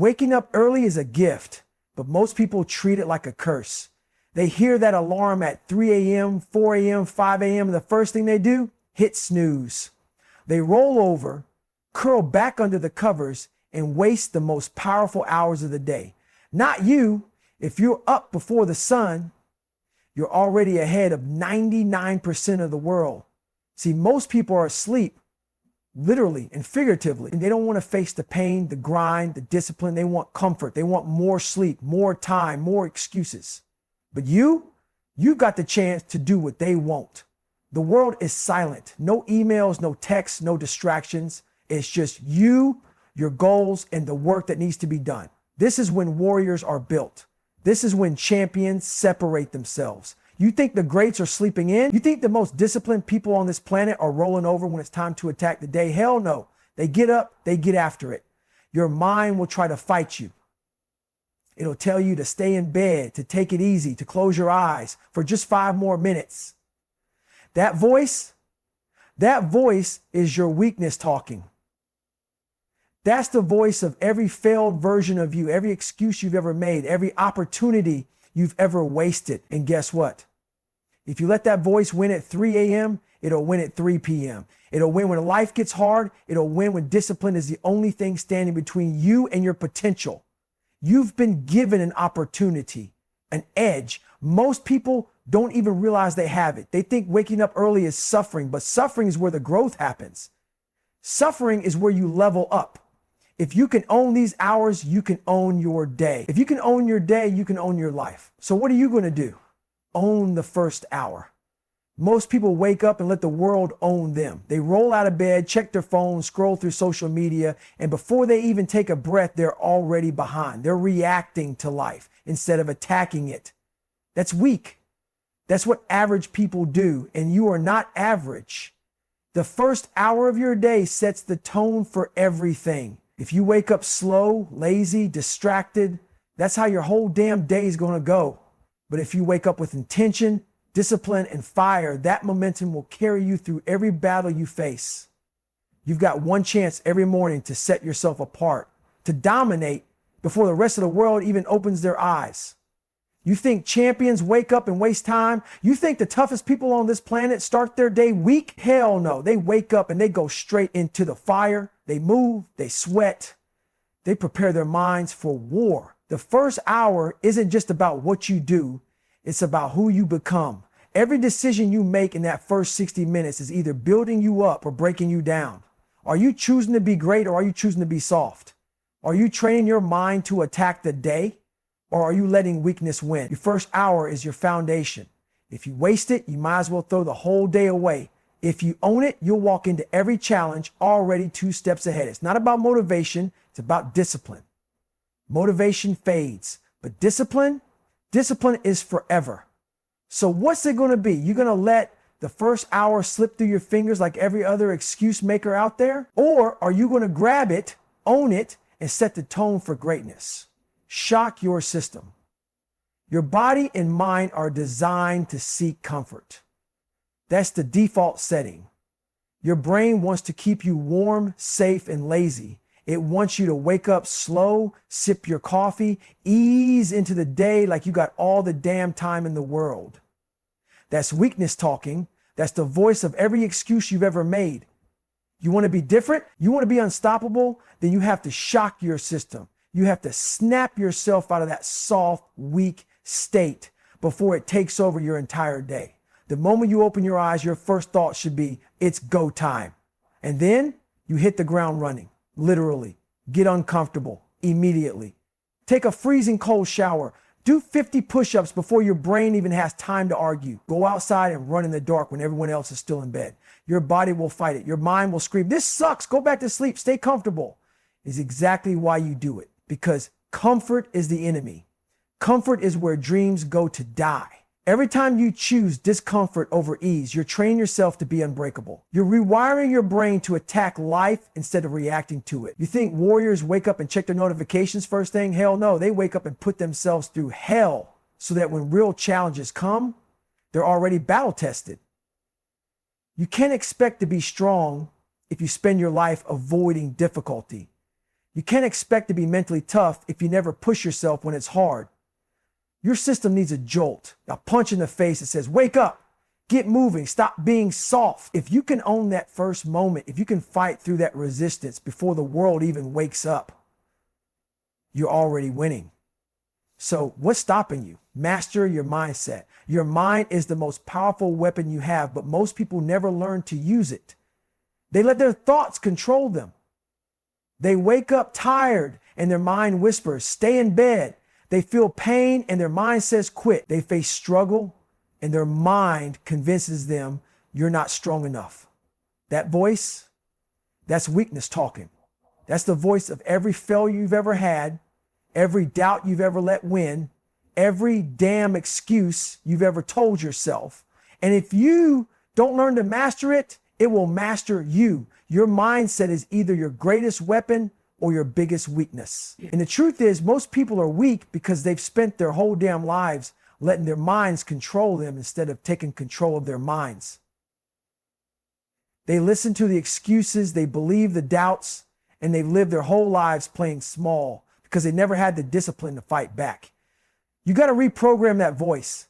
Waking up early is a gift, but most people treat it like a curse. They hear that alarm at 3 a.m., 4 a.m., 5 a.m., and the first thing they do, hit snooze. They roll over, curl back under the covers, and waste the most powerful hours of the day. Not you. If you're up before the sun, you're already ahead of 99% of the world. See, most people are asleep, literally and figuratively, and they don't want to face the pain, the grind, the discipline. They want comfort. They want more sleep, more time, more excuses. But you've got the chance to do what they won't. The world is silent. No emails, no texts, no distractions. It's just you, your goals, and the work that needs to be done. This is when warriors are built. This is when champions separate themselves. You think the greats are sleeping in? You think the most disciplined people on this planet are rolling over when it's time to attack the day? Hell no. They get up, they get after it. Your mind will try to fight you. It'll tell you to stay in bed, to take it easy, to close your eyes for just 5 more minutes. That voice is your weakness talking. That's the voice of every failed version of you, every excuse you've ever made, every opportunity you've ever wasted. And guess what? If you let that voice win at 3 a.m., it'll win at 3 p.m. It'll win when life gets hard. It'll win when discipline is the only thing standing between you and your potential. You've been given an opportunity, an edge. Most people don't even realize they have it. They think waking up early is suffering, but suffering is where the growth happens. Suffering is where you level up. If you can own these hours, you can own your day. If you can own your day, you can own your life. So what are you going to do? Own the first hour. Most people wake up and let the world own them. They roll out of bed, check their phone, scroll through social media, and before they even take a breath, they're already behind. They're reacting to life instead of attacking it. That's weak. That's what average people do, and you are not average. The first hour of your day sets the tone for everything. If you wake up slow, lazy, distracted, that's how your whole damn day is going to go. But if you wake up with intention, discipline, and fire, that momentum will carry you through every battle you face. You've got one chance every morning to set yourself apart, to dominate before the rest of the world even opens their eyes. You think champions wake up and waste time? You think the toughest people on this planet start their day weak? Hell no. They wake up and they go straight into the fire. They move, they sweat, they prepare their minds for war. The first hour isn't just about what you do. It's about who you become. Every decision you make in that first 60 minutes is either building you up or breaking you down. Are you choosing to be great or are you choosing to be soft? Are you training your mind to attack the day or are you letting weakness win? Your first hour is your foundation. If you waste it, you might as well throw the whole day away. If you own it, you'll walk into every challenge already 2 steps ahead. It's not about motivation, it's about discipline. Motivation fades, but discipline is forever. So what's it going to be? You're going to let the first hour slip through your fingers like every other excuse maker out there? Or are you going to grab it, own it, and set the tone for greatness? Shock your system. Your body and mind are designed to seek comfort. That's the default setting. Your brain wants to keep you warm, safe, and lazy. It wants you to wake up slow, sip your coffee, ease into the day like you got all the damn time in the world. That's weakness talking. That's the voice of every excuse you've ever made. You want to be different? You want to be unstoppable? Then you have to shock your system. You have to snap yourself out of that soft, weak state before it takes over your entire day. The moment you open your eyes, your first thought should be, it's go time. And then you hit the ground running, literally. Get uncomfortable immediately. Take a freezing cold shower. Do 50 push-ups before your brain even has time to argue. Go outside and run in the dark when everyone else is still in bed. Your body will fight it. Your mind will scream, this sucks. Go back to sleep. Stay comfortable. Is exactly why you do it. Because comfort is the enemy. Comfort is where dreams go to die. Every time you choose discomfort over ease, you're training yourself to be unbreakable. You're rewiring your brain to attack life instead of reacting to it. You think warriors wake up and check their notifications first thing? Hell no, they wake up and put themselves through hell so that when real challenges come, they're already battle tested. You can't expect to be strong if you spend your life avoiding difficulty. You can't expect to be mentally tough if you never push yourself when it's hard. Your system needs a jolt, a punch in the face that says, wake up, get moving, stop being soft. If you can own that first moment, if you can fight through that resistance before the world even wakes up, you're already winning. So what's stopping you? Master your mindset. Your mind is the most powerful weapon you have, but most people never learn to use it. They let their thoughts control them. They wake up tired and their mind whispers, stay in bed. They feel pain and their mind says quit. They face struggle and their mind convinces them you're not strong enough. That voice, that's weakness talking. That's the voice of every failure you've ever had, every doubt you've ever let win, every damn excuse you've ever told yourself. And if you don't learn to master it, it will master you. Your mindset is either your greatest weapon or your biggest weakness. And the truth is, most people are weak because they've spent their whole damn lives letting their minds control them instead of taking control of their minds. They listen to the excuses, they believe the doubts, and they live their whole lives playing small because they never had the discipline to fight back. You got to reprogram that voice.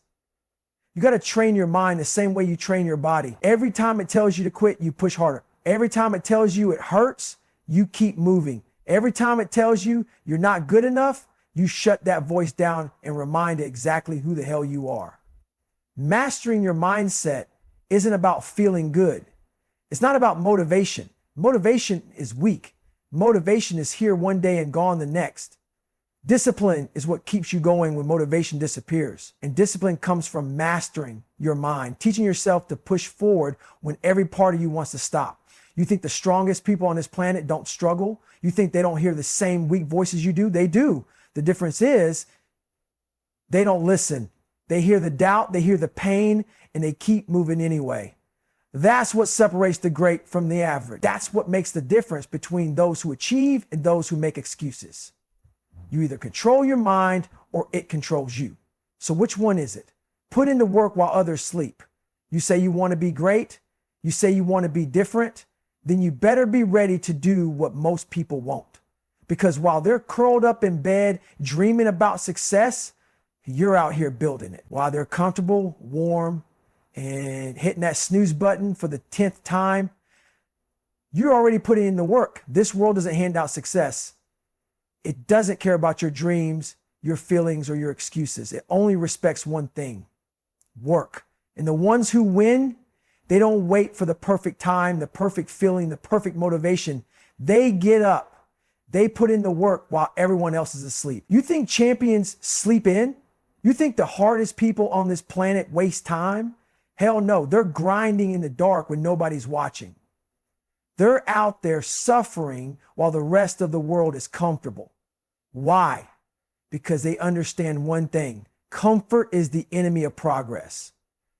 You got to train your mind the same way you train your body. Every time it tells you to quit, you push harder. Every time it tells you it hurts, you keep moving. Every time it tells you you're not good enough, you shut that voice down and remind it exactly who the hell you are. Mastering your mindset isn't about feeling good. It's not about motivation. Motivation is weak. Motivation is here one day and gone the next. Discipline is what keeps you going when motivation disappears. And discipline comes from mastering your mind, teaching yourself to push forward when every part of you wants to stop. You think the strongest people on this planet don't struggle? You think they don't hear the same weak voices you do? They do. The difference is they don't listen. They hear the doubt, they hear the pain, and they keep moving anyway. That's what separates the great from the average. That's what makes the difference between those who achieve and those who make excuses. You either control your mind or it controls you. So which one is it? Put in the work while others sleep. You say you want to be great. You say you want to be different. Then you better be ready to do what most people won't. Because while they're curled up in bed dreaming about success, you're out here building it. While they're comfortable, warm, and hitting that snooze button for the 10th time, you're already putting in the work. This world doesn't hand out success. It doesn't care about your dreams, your feelings, or your excuses. It only respects one thing: work. And the ones who win, they don't wait for the perfect time, the perfect feeling, the perfect motivation. They get up. They put in the work while everyone else is asleep. You think champions sleep in? You think the hardest people on this planet waste time? Hell no, they're grinding in the dark when nobody's watching. They're out there suffering while the rest of the world is comfortable. Why? Because they understand one thing: comfort is the enemy of progress.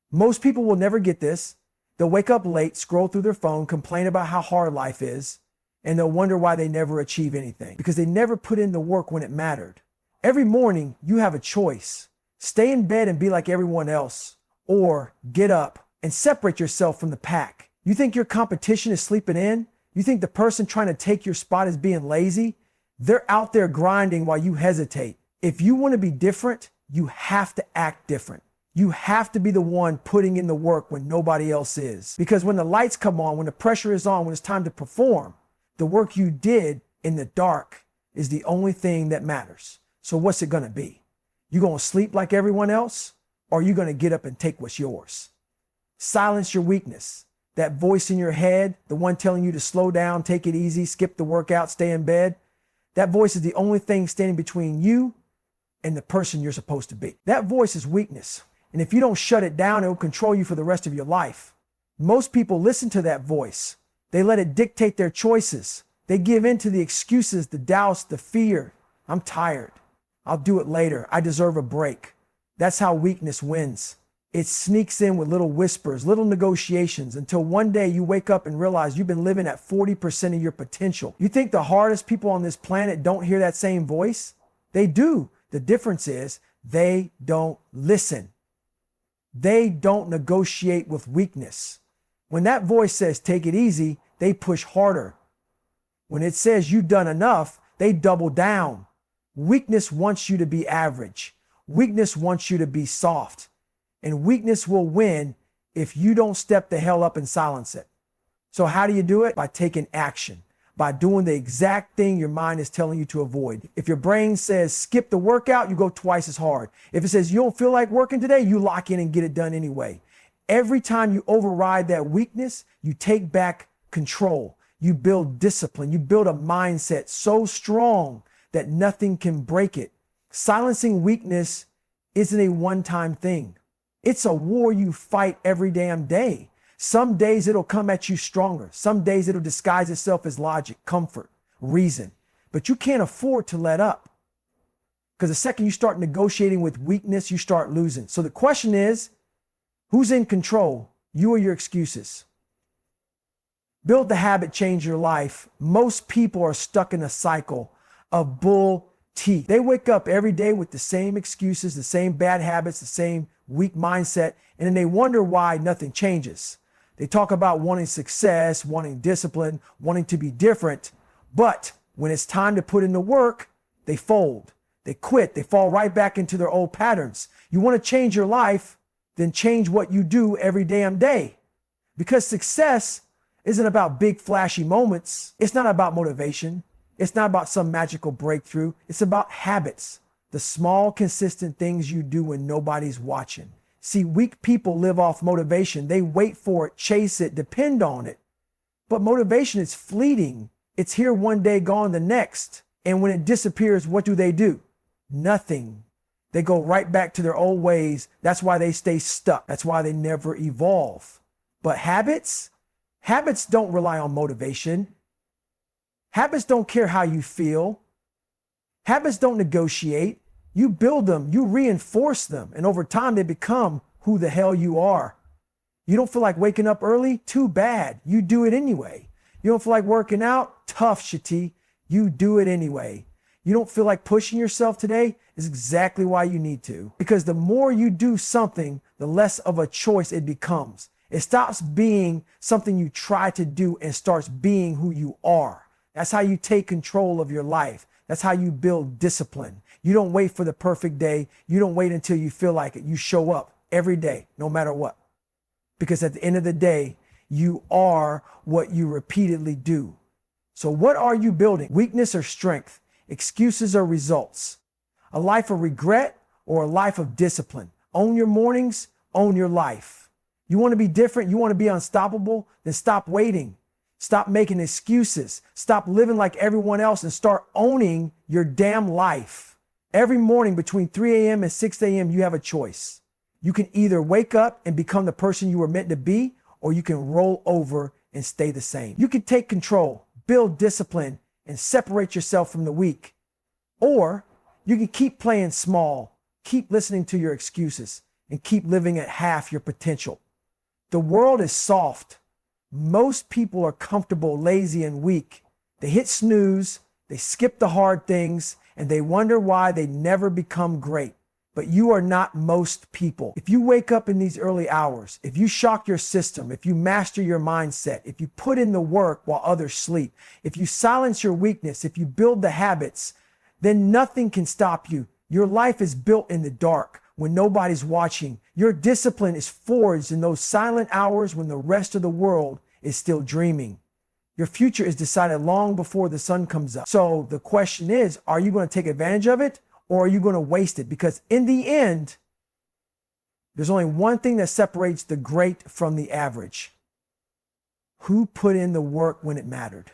Most people will never get this. They'll wake up late, scroll through their phone, complain about how hard life is, and they'll wonder why they never achieve anything, because they never put in the work when it mattered. Every morning, you have a choice: stay in bed and be like everyone else, or get up and separate yourself from the pack. You think your competition is sleeping in? You think the person trying to take your spot is being lazy? They're out there grinding while you hesitate. If you want to be different, you have to act different. You have to be the one putting in the work when nobody else is. Because when the lights come on, when the pressure is on, when it's time to perform, the work you did in the dark is the only thing that matters. So what's it going to be? You going to sleep like everyone else? Or are you going to get up and take what's yours? Silence your weakness. That voice in your head, the one telling you to slow down, take it easy, skip the workout, stay in bed. That voice is the only thing standing between you and the person you're supposed to be. That voice is weakness. And if you don't shut it down, it will control you for the rest of your life. Most people listen to that voice. They let it dictate their choices. They give in to the excuses, the doubts, the fear. I'm tired. I'll do it later. I deserve a break. That's how weakness wins. It sneaks in with little whispers, little negotiations, until one day you wake up and realize you've been living at 40% of your potential. You think the hardest people on this planet don't hear that same voice? They do. The difference is they don't listen. They don't negotiate with weakness. When that voice says, take it easy, they push harder. When it says you've done enough, they double down. Weakness wants you to be average. Weakness wants you to be soft. And weakness will win if you don't step the hell up and silence it. So how do you do it? By taking action, by doing the exact thing your mind is telling you to avoid. If your brain says skip the workout, you go twice as hard. If it says you don't feel like working today, you lock in and get it done anyway. Every time you override that weakness, you take back control. You build discipline. You build a mindset so strong that nothing can break it. Silencing weakness isn't a one-time thing. It's a war you fight every damn day. Some days it'll come at you stronger. Some days it'll disguise itself as logic, comfort, reason. But you can't afford to let up. Because the second you start negotiating with weakness, you start losing. So the question is, who's in control? You or your excuses? Build the habit, change your life. Most people are stuck in a cycle of bull teeth. They wake up every day with the same excuses, the same bad habits, the same weak mindset, and then they wonder why nothing changes. They talk about wanting success, wanting discipline, wanting to be different, but when it's time to put in the work, they fold, they quit, they fall right back into their old patterns. You want to change your life, then change what you do every damn day. Because success isn't about big flashy moments. It's not about motivation. It's not about some magical breakthrough. It's about habits, the small, consistent things you do when nobody's watching. See, weak people live off motivation. They wait for it, chase it, depend on it. But motivation is fleeting. It's here one day, gone the next. And when it disappears, what do? Nothing. They go right back to their old ways. That's why they stay stuck. That's why they never evolve. But habits don't rely on motivation. Habits don't care how you feel. Habits don't negotiate. You build them, you reinforce them, and over time they become who the hell you are. You don't feel like waking up early? Too bad. You do it anyway. You don't feel like working out? Tough, Shati. You do it anyway. You don't feel like pushing yourself today? Is exactly why you need to. Because the more you do something, the less of a choice it becomes. It stops being something you try to do and starts being who you are. That's how you take control of your life. That's how you build discipline. You don't wait for the perfect day. You don't wait until you feel like it. You show up every day, no matter what. Because at the end of the day, you are what you repeatedly do. So what are you building? Weakness or strength? Excuses or results? A life of regret or a life of discipline? Own your mornings, own your life. You want to be different? You want to be unstoppable? Then stop waiting. Stop making excuses. Stop living like everyone else and start owning your damn life. Every morning between 3 a.m. and 6 a.m., you have a choice. You can either wake up and become the person you were meant to be, or you can roll over and stay the same. You can take control, build discipline, and separate yourself from the weak. Or you can keep playing small, keep listening to your excuses, and keep living at half your potential. The world is soft. Most people are comfortable, lazy, and weak. They hit snooze, they skip the hard things, and they wonder why they never become great. But you are not most people. If you wake up in these early hours, if you shock your system, if you master your mindset, if you put in the work while others sleep, if you silence your weakness, if you build the habits, then nothing can stop you. Your life is built in the dark when nobody's watching. Your discipline is forged in those silent hours when the rest of the world is still dreaming. Your future is decided long before the sun comes up. So the question is, are you going to take advantage of it or are you going to waste it? Because in the end, there's only one thing that separates the great from the average. Who put in the work when it mattered?